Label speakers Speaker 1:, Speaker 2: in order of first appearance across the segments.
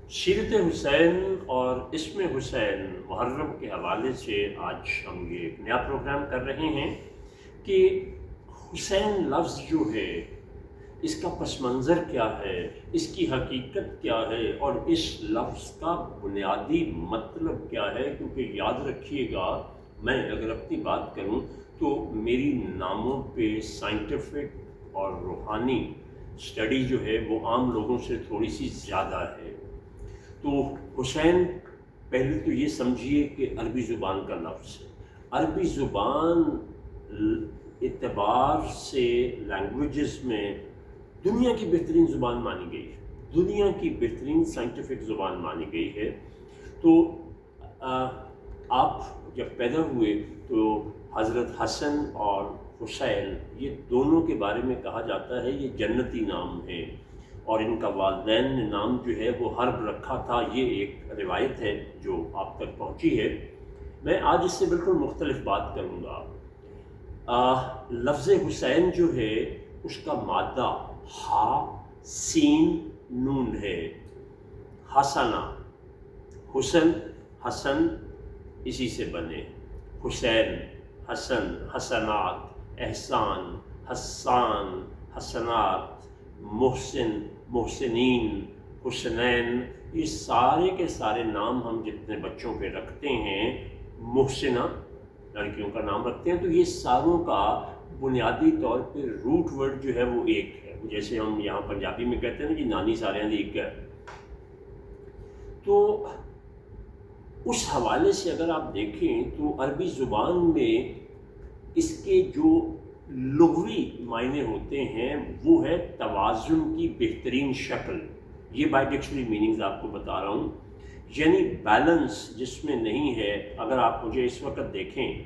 Speaker 1: सीरत हुसैन और इस्म हुसैन मुहर्रम के हवाले से आज हम ये एक नया प्रोग्राम कर रहे हैं कि हुसैन लफ्ज़ जो है इसका पस मंज़र क्या है, इसकी हकीकत क्या है और इस लफ्ज़ का बुनियादी मतलब क्या है। क्योंकि याद रखिएगा, मैं अगर अपनी बात करूं तो मेरी नामों पे साइंटिफिक और रूहानी स्टडी जो है वो आम लोगों से थोड़ी सी ज़्यादा है। तो हुसैन, पहले तो ये समझिए कि अरबी ज़ुबान का लफ्ज़ है। अरबी ज़ुबान एतबार से लैंग्वेजेस में दुनिया की बेहतरीन ज़ुबान मानी गई है, दुनिया की बेहतरीन साइंटिफिक ज़ुबान मानी गई है। तो आप जब पैदा हुए तो हज़रत हसन और हुसैन ये दोनों के बारे में कहा जाता है ये जन्नती नाम है, और इनका वालिदैन ने नाम जो है वो हर्ब रखा था। ये एक रिवायत है जो आप तक पहुंची है। मैं आज इससे बिल्कुल मुख्तलिफ बात करूंगा। लफ्ज़ हुसैन जो है उसका मादा हा सीन नून है। हसना, हुसन हसन इसी से बने, हुसैन हसन, हसनात, एहसान, हसान, हसनात, मोहसिन, मोहसिनीन, हुसनैन। ये सारे के सारे नाम हम जितने बच्चों पे रखते हैं, मोहसिना लड़कियों का नाम रखते हैं, तो ये सारों का बुनियादी तौर पे रूट वर्ड जो है वो एक है। जैसे हम यहाँ पंजाबी में कहते हैं ना कि नानी सारे दी एक है। तो उस हवाले से अगर आप देखें तो अरबी ज़ुबान में इसके जो लुग़वी मायने होते हैं वो है तवाज़ुन की बेहतरीन शक्ल। ये बाय डिक्शनरी मीनिंग्स आपको बता रहा हूँ, यानी बैलेंस जिसमें नहीं है। अगर आप मुझे इस वक्त देखें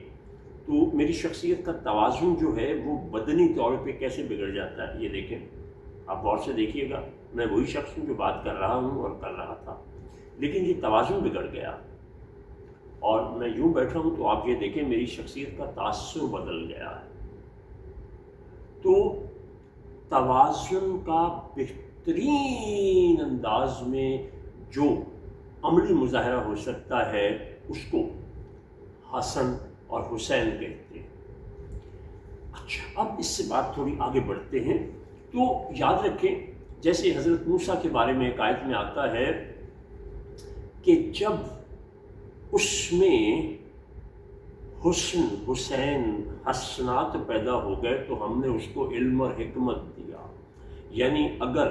Speaker 1: तो मेरी शख्सियत का तवाज़ुन जो है वो बदनी तौर पे कैसे बिगड़ जाता है। ये देखें, आप गौर से देखिएगा, मैं वही शख्स हूँ जो बात कर रहा हूँ और कर रहा था, लेकिन ये तवाज़ुन बिगड़ गया और मैं यूँ बैठा हूँ तो आप ये देखें मेरी शख्सियत का तासुर बदल गया है। तो तवाज़ुन का बेहतरीन अंदाज में जो अमली मुज़ाहरा हो सकता है उसको हसन और हुसैन कहते हैं। अच्छा, अब इससे बात थोड़ी आगे बढ़ते हैं। तो याद रखें, जैसे हज़रत मूसा के बारे में एक आयत में आता है कि जब उसमें हुस्न, हुसैन, हसनात पैदा हो गए तो हमने उसको इल्म और हिकमत दिया। यानी अगर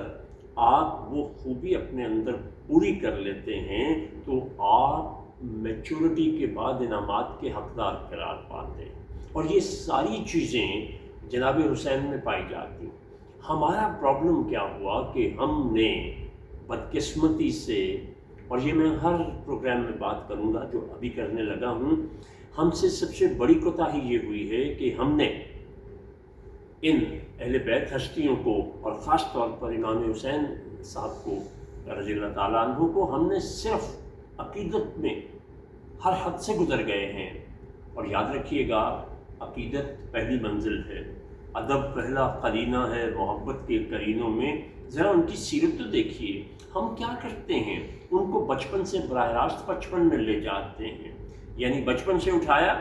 Speaker 1: आप वो खूबी अपने अंदर पूरी कर लेते हैं तो आप मैच्योरिटी के बाद इनामात के हकदार करार पाते हैं, और ये सारी चीज़ें जनाब हुसैन में पाई जाती। हमारा प्रॉब्लम क्या हुआ कि हमने बदकिस्मती से, और ये मैं हर प्रोग्राम में बात करूँगा जो अभी करने लगा हूँ, हमसे सबसे बड़ी कोताही ये हुई है कि हमने इन अहले बैत हस्तियों को और ख़ास तौर पर इमाम हुसैन साहब को रज़ियल्लाहु ताला अन्हु को हमने सिर्फ अक़ीदत में हर हद से गुज़र गए हैं। और याद रखिएगा, अक़ीदत पहली मंजिल है, अदब पहला करीना है मोहब्बत के करीनों में। ज़रा उनकी सीरत तो देखिए, हम क्या करते हैं, उनको बचपन से बराह रास्त बचपन में ले जाते हैं। यानी बचपन से उठाया,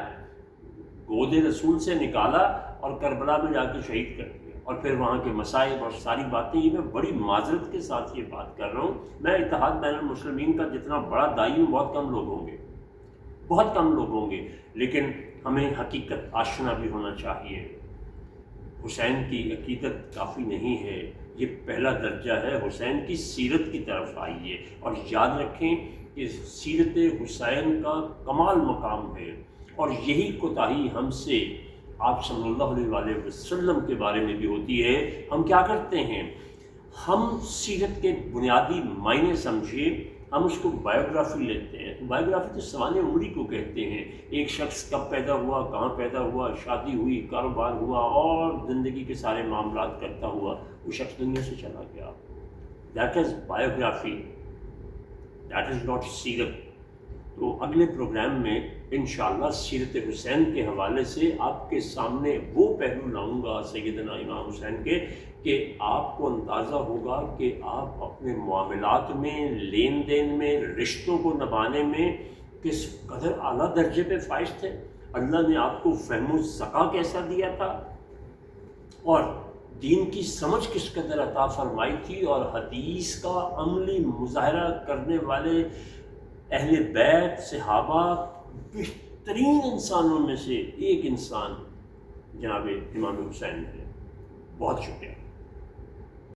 Speaker 1: गोदे रसूल से निकाला और करबला में जाके शहीद कर दिया, और फिर वहाँ के मसाइब और सारी बातें। ये मैं बड़ी माजरत के साथ ये बात कर रहा हूँ। मैं इत्तेहाद बैनुल मुस्लिमीन का जितना बड़ा दाई हूँ, बहुत कम लोग होंगे, बहुत कम लोग होंगे, लेकिन हमें हकीकत आशना भी होना चाहिए। हुसैन की अकीदत काफ़ी नहीं है, ये पहला दर्जा है। हुसैन की सीरत की तरफ आइए और याद रखें कि सीरत हुसैन का कमाल मकाम है, और यही कोताही हमसे आप सल्लल्लाहु अलैहि वसल्लम के बारे में भी होती है। हम क्या करते हैं, हम सीरत के बुनियादी मायने समझिए, हम उसको बायोग्राफी लेते हैं। बायोग्राफी तो सवाने उम्री को कहते हैं। एक शख्स कब पैदा हुआ, कहाँ पैदा हुआ, शादी हुई, कारोबार हुआ और ज़िंदगी के सारे मामलात करता हुआ वो शख्स दुनिया से चला गया। That is biography, that is not सीरत। تو اگلے پروگرام میں انشاءاللہ سیرت حسین کے حوالے سے آپ کے سامنے وہ پہلو لاؤں گا سیدنا امام حسین کے کہ آپ کو اندازہ ہوگا کہ آپ اپنے معاملات میں، لین دین میں، رشتوں کو نبھانے میں کس قدر اعلیٰ درجے پہ فائز تھے، اللہ نے آپ کو فہم و ذکا کیسا دیا تھا، اور دین کی سمجھ کس قدر عطا فرمائی تھی، اور حدیث کا عملی مظاہرہ کرنے والے اہل بیت صحابہ بہترین انسانوں میں سے ایک انسان جناب امام حسین ہے۔ بہت شکریہ۔